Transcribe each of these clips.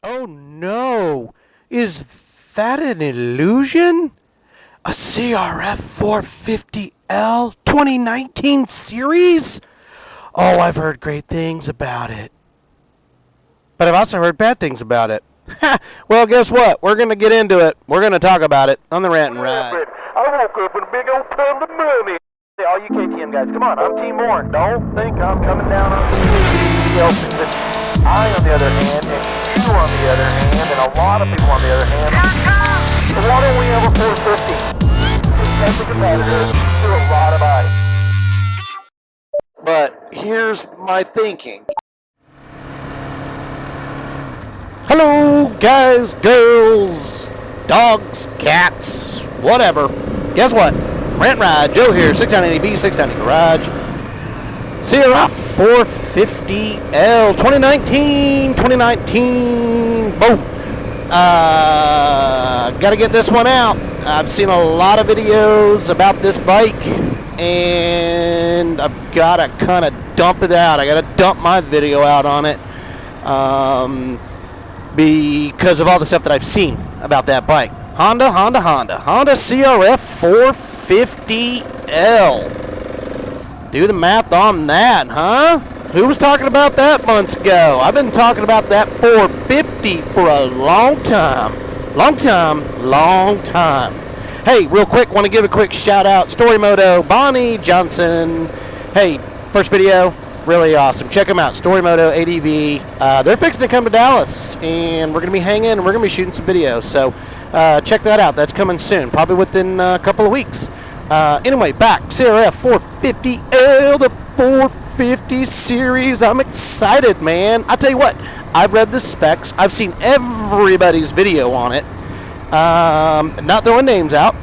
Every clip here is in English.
Oh no! Is that an illusion? A CRF450L 2019 series? Oh, I've heard great things about it. But I've also heard bad things about it. Well, guess what? We're going to get into it. We're going to talk about it on the Rant and Ride. I woke up in a big old pile of money. Hey, all you KTM guys, come on. I'm Team Warren. Don't think I'm coming down on the Elton. I, on the other hand, and you on the other hand, and a lot of people on the other hand, so why don't we have a 450? As a competitor to a lot of bodies. But here's my thinking. Hello, guys, girls, dogs, cats, whatever. Guess what? Rant Ride, Joe here, 690B, 690 Garage. CRF 450L 2019. Boom. Gotta get this one out. I've seen a lot of videos about this bike, and I've gotta kind of dump it out. I gotta dump my video out on it. Because of all the stuff that I've seen about that bike. Honda CRF 450L. Do the math on that, huh? Who was talking about that months ago? I've been talking about that 450 for a long time. Long time. Hey, real quick, want to give a quick shout out. Storymoto, Bonnie Johnson. Hey, first video. Really awesome. Check them out. Storymoto, ADV. They're fixing to come to Dallas, and we're going to be hanging, and we're going to be shooting some videos. So check that out. That's coming soon, probably within a couple of weeks. Anyway, back. CRF 450L, the 450 series. I'm excited, man. I tell you what, I've read the specs. I've seen everybody's video on it. Not throwing names out.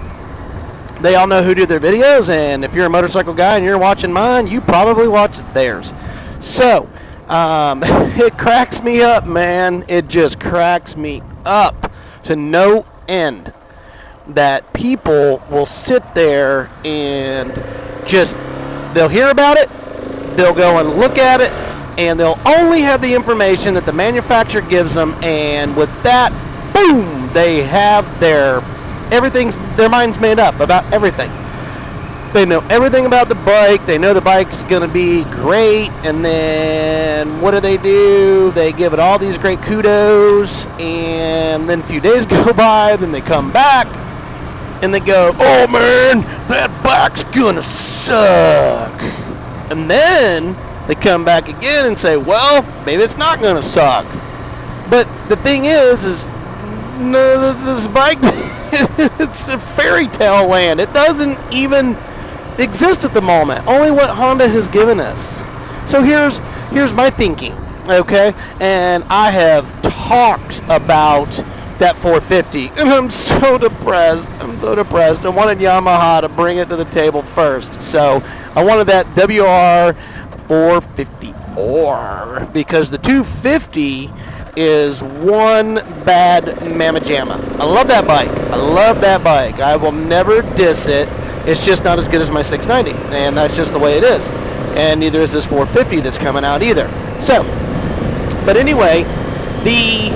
They all know who do their videos, and if you're a motorcycle guy and you're watching mine, you probably watch theirs. So, it cracks me up, man. It just cracks me up to no end that people will sit there and just, they'll hear about it, they'll go and look at it, and they'll only have the information that the manufacturer gives them, and with that, boom, they have their mind's made up about everything. They know everything about the bike. They know the bike's going to be great. And then what do? They give it all these great kudos. And then a few days go by. Then they come back. And they go, oh, man, that bike's going to suck. And then they come back again and say, well, maybe it's not going to suck. But the thing is no, this bike, it's a fairy tale land. It doesn't even exist at the moment. Only what Honda has given us. So here's my thinking, okay? And I have talked about that 450, and I'm so depressed. I wanted Yamaha to bring it to the table first. So I wanted that WR 450R because the 250 is one bad mamma jamma. I love that bike. I will never diss it. It's just not as good as my 690, and that's just the way it is. And neither is this 450 that's coming out either. So, but anyway, the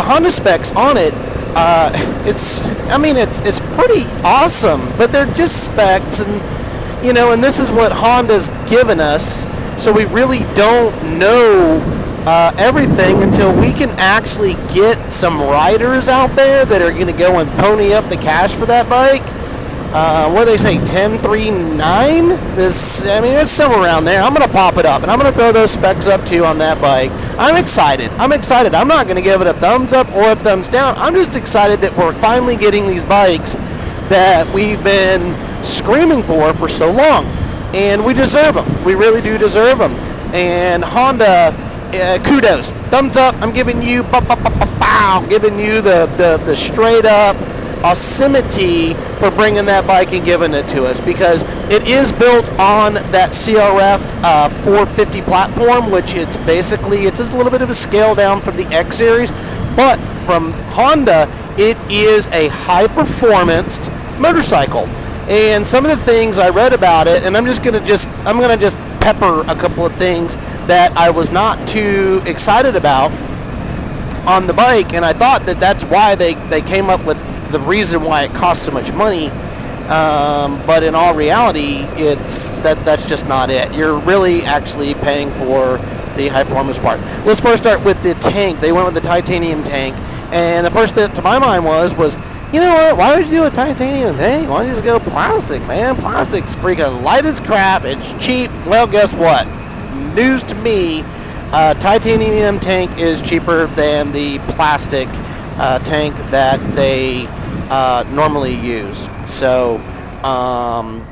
Honda specs on it, it's pretty awesome, but they're just specs, and and this is what Honda's given us. So we really don't know everything until we can actually get some riders out there that are going to go and pony up the cash for that bike. What do they say, 1039? It's somewhere around there. I'm going to pop it up, and I'm going to throw those specs up too on that bike. I'm excited. I'm not going to give it a thumbs up or a thumbs down. I'm just excited that we're finally getting these bikes that we've been screaming for so long. And we deserve them. We really do deserve them. And Honda, kudos. Thumbs up. I'm giving you, giving you the straight up awesomeness for bringing that bike and giving it to us, because it is built on that CRF 450 platform, which it's just a little bit of a scale down from the X series, but from Honda, it is a high performance motorcycle. And some of the things I read about it, and I'm gonna just pepper a couple of things that I was not too excited about on the bike, and I thought that that's why they came up with the reason why it costs so much money. But in all reality, that's just not it. You're really actually paying for the high performance part. Let's first start with the tank. They went with the titanium tank, and the first thing to my mind was, you know what? Why would you do a titanium tank? Why don't you just go plastic, man? Plastic's freaking light as crap. It's cheap. Well, guess what? News to me. Titanium tank is cheaper than the plastic tank that they normally use. So,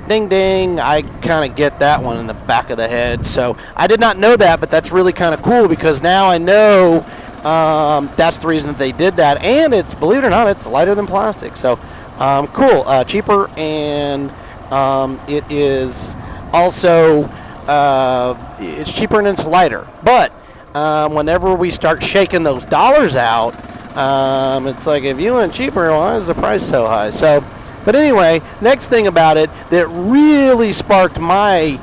ding ding, I kind of get that one in the back of the head. So I did not know that, but that's really kind of cool because now I know that's the reason that they did that. And it's, believe it or not, it's lighter than plastic. So cool, cheaper, and it is also it's cheaper and it's lighter. But whenever we start shaking those dollars out, it's like, if you went cheaper, why is the price so high? So, but anyway, next thing about it that really sparked my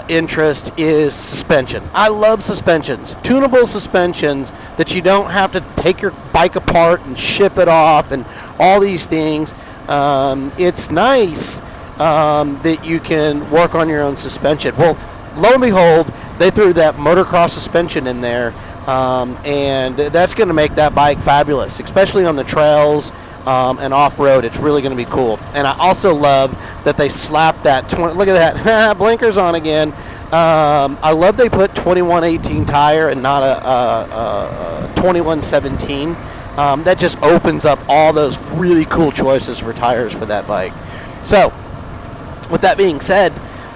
interest is suspension. I love suspensions, tunable suspensions that you don't have to take your bike apart and ship it off and all these things. It's nice that you can work on your own suspension. Well, lo and behold, they threw that motocross suspension in there, and that's going to make that bike fabulous, especially on the trails and off-road. It's really going to be cool. And I also love that they slapped that look at that, blinkers on again. I love they put 2118 tire and not a 2117. That just opens up all those really cool choices for tires for that bike. So, with that being said,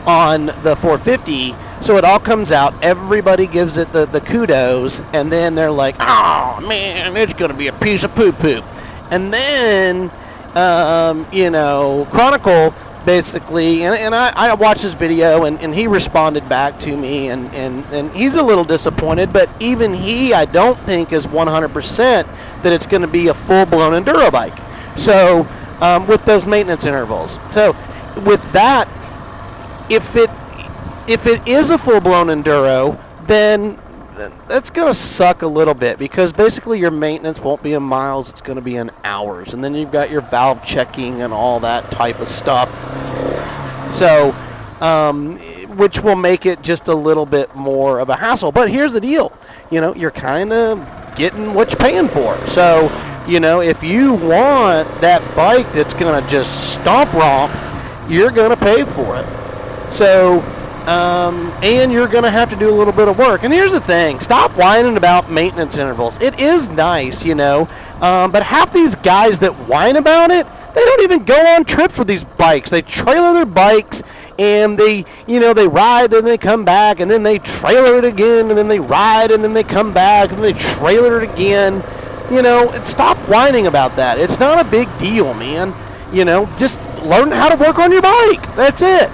on the 450, so it all comes out, everybody gives it the kudos, and then they're like, oh man, it's going to be a piece of poo-poo. And then, Chronicle basically, and I watched his video, and he responded back to me, and he's a little disappointed, but even he, I don't think, is 100% that it's going to be a full-blown enduro bike. So, with those maintenance intervals. So, with that, if it is a full-blown enduro, then that's going to suck a little bit, because basically your maintenance won't be in miles, it's going to be in hours. And then you've got your valve checking and all that type of stuff. So, which will make it just a little bit more of a hassle. But here's the deal. You're kind of getting what you're paying for. So, if you want that bike that's going to just stomp romp, you're going to pay for it. So, and you're going to have to do a little bit of work. And here's the thing. Stop whining about maintenance intervals. It is nice, but half these guys that whine about it, they don't even go on trips with these bikes. They trailer their bikes, and they ride, then they come back, and then they trailer it again, and then they ride, and then they come back, and then they trailer it again. Stop whining about that. It's not a big deal, man. Just learn how to work on your bike. That's it.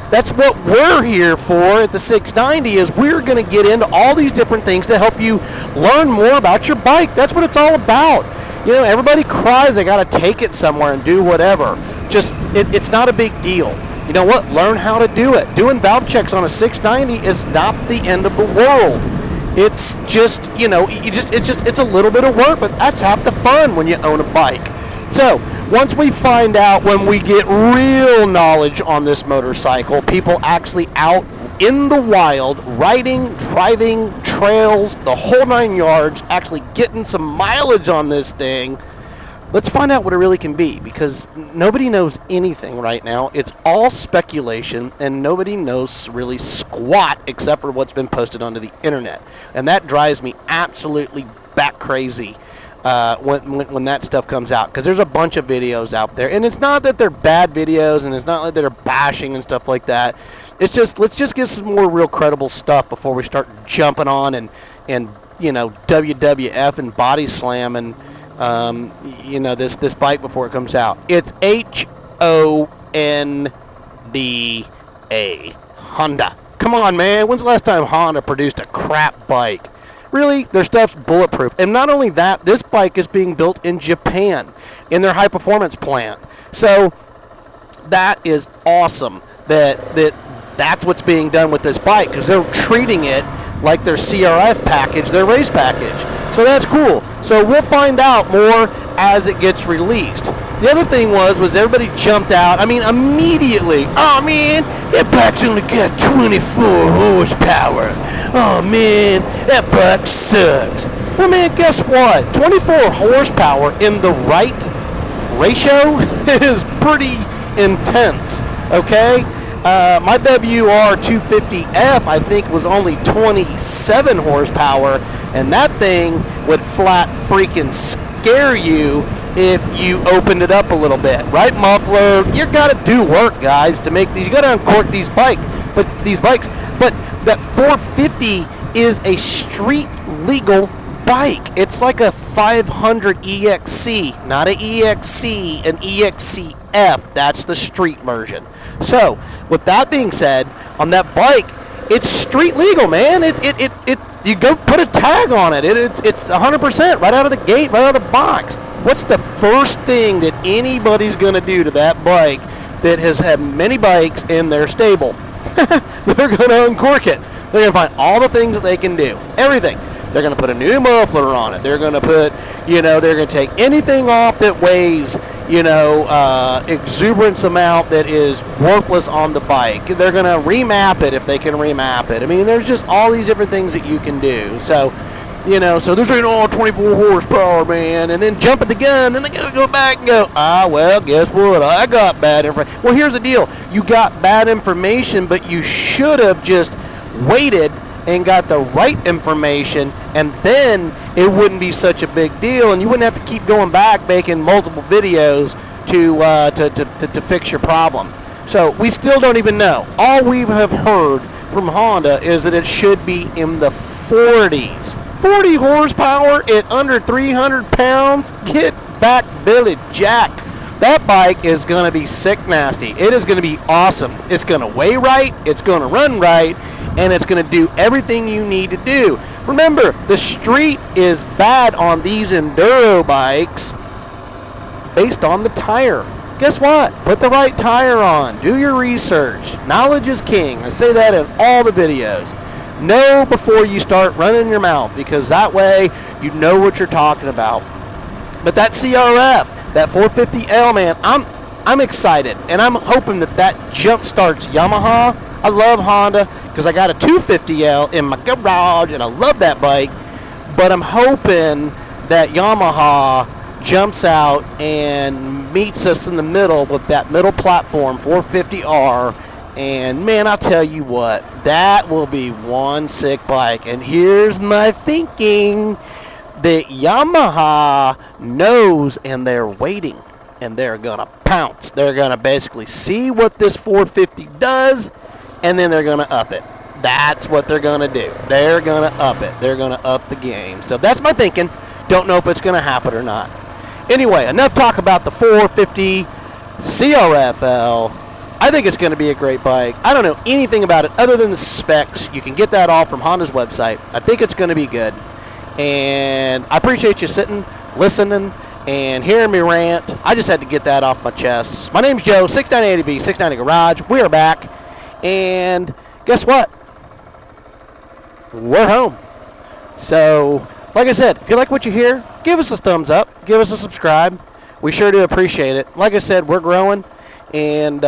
That's what we're here for at the 690, is we're going to get into all these different things to help you learn more about your bike. That's what it's all about. Everybody cries they got to take it somewhere and do whatever. Just, it's not a big deal. You know what? Learn how to do it. Doing valve checks on a 690 is not the end of the world. It's just, it's a little bit of work, but that's half the fun when you own a bike. So, once we find out, when we get real knowledge on this motorcycle, people actually out in the wild, riding, driving, trails, the whole 9 yards, actually getting some mileage on this thing, let's find out what it really can be, because nobody knows anything right now. It's all speculation, and nobody knows really squat except for what's been posted onto the internet. And that drives me absolutely bat crazy. When that stuff comes out, because there's a bunch of videos out there, and it's not that they're bad videos, and it's not like they're bashing and stuff like that. It's just, let's just get some more real credible stuff before we start jumping on and WWF and body slamming this bike before it comes out. It's HONDA. Honda. Come on, man. When's the last time Honda produced a crap bike? Really, their stuff's bulletproof. And not only that, this bike is being built in Japan, in their high-performance plant. So that is awesome that's what's being done with this bike, because they're treating it like their CRF package, their race package. So that's cool. So we'll find out more as it gets released. The other thing was everybody jumped out. I mean, immediately. Oh, man, that bike's only got 24 horsepower. Oh, man, that bike sucks. Well, man, guess what? 24 horsepower in the right ratio is pretty intense, okay? My WR250F, I think, was only 27 horsepower, and that thing would flat freaking scare you if you opened it up a little bit, right? Muffler, you gotta do work, guys, to make these. You gotta uncork these bikes, but that 450 is a street legal bike. It's like a 500 EXC, not an EXC, an EXCF. That's the street version. So, with that being said, on that bike, it's street legal, man. You go put a tag on it. It's 100% right out of the gate, right out of the box. What's the first thing that anybody's going to do to that bike that has had many bikes in their stable? They're going to uncork it. They're going to find all the things that they can do. Everything. They're going to put a new muffler on it. They're going to put, they're going to take anything off that weighs, exuberance amount that is worthless on the bike. They're going to remap it if they can remap it. I mean, there's just all these different things that you can do. So, so this ain't all 24 horsepower, man. And then jumping the gun, then they got to go back and go, well, guess what? I got bad information. Well, here's the deal. You got bad information, but you should have just waited and got the right information, and then it wouldn't be such a big deal, and you wouldn't have to keep going back making multiple videos to fix your problem. So we still don't even know. All we have heard from Honda is that it should be in the 40s. 40 horsepower at under 300 pounds? Get back, Billy Jack. That bike is going to be sick nasty. It is going to be awesome. It's going to weigh right, it's going to run right, and it's going to do everything you need to do. Remember, the street is bad on these enduro bikes based on the tire. Guess what? Put the right tire on. Do your research. Knowledge is king. I say that in all the videos. Know before you start running your mouth, because that way you know what you're talking about. But that CRF, that 450L, man, I'm excited, and I'm hoping that jump starts Yamaha. I love Honda because I got a 250L in my garage, and I love that bike. But I'm hoping that Yamaha jumps out and meets us in the middle with that middle platform, 450R. And man, I'll tell you what, that will be one sick bike. And here's my thinking. That Yamaha knows, and they're waiting, and they're going to pounce. They're going to basically see what this 450 does, and then they're going to up it. That's what they're going to do. They're going to up it. They're going to up the game. So that's my thinking. Don't know if it's going to happen or not. Anyway, enough talk about the 450 CRF-L. I think it's going to be a great bike. I don't know anything about it other than the specs. You can get that all from Honda's website. I think it's going to be good. And I appreciate you sitting, listening, and hearing me rant. I just had to get that off my chest. My name's Joe, 690B, 690 Garage. We are back. And guess what? We're home. So, like I said, if you like what you hear, give us a thumbs up. Give us a subscribe. We sure do appreciate it. Like I said, we're growing. And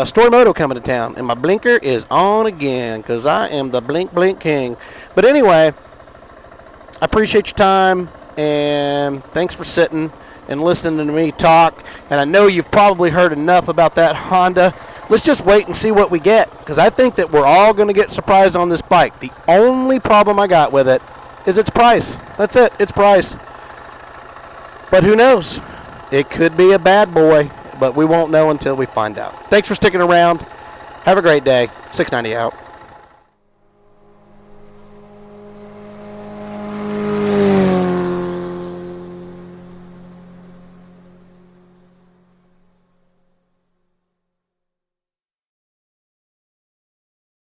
Story Moto coming to town. And my blinker is on again because I am the blink king. But anyway, I appreciate your time, and thanks for sitting and listening to me talk. And I know you've probably heard enough about that Honda. Let's just wait and see what we get, because I think that we're all going to get surprised on this bike. The only problem I got with it is its price. That's it, its price. But who knows? It could be a bad boy, but we won't know until we find out. Thanks for sticking around. Have a great day. 690 out.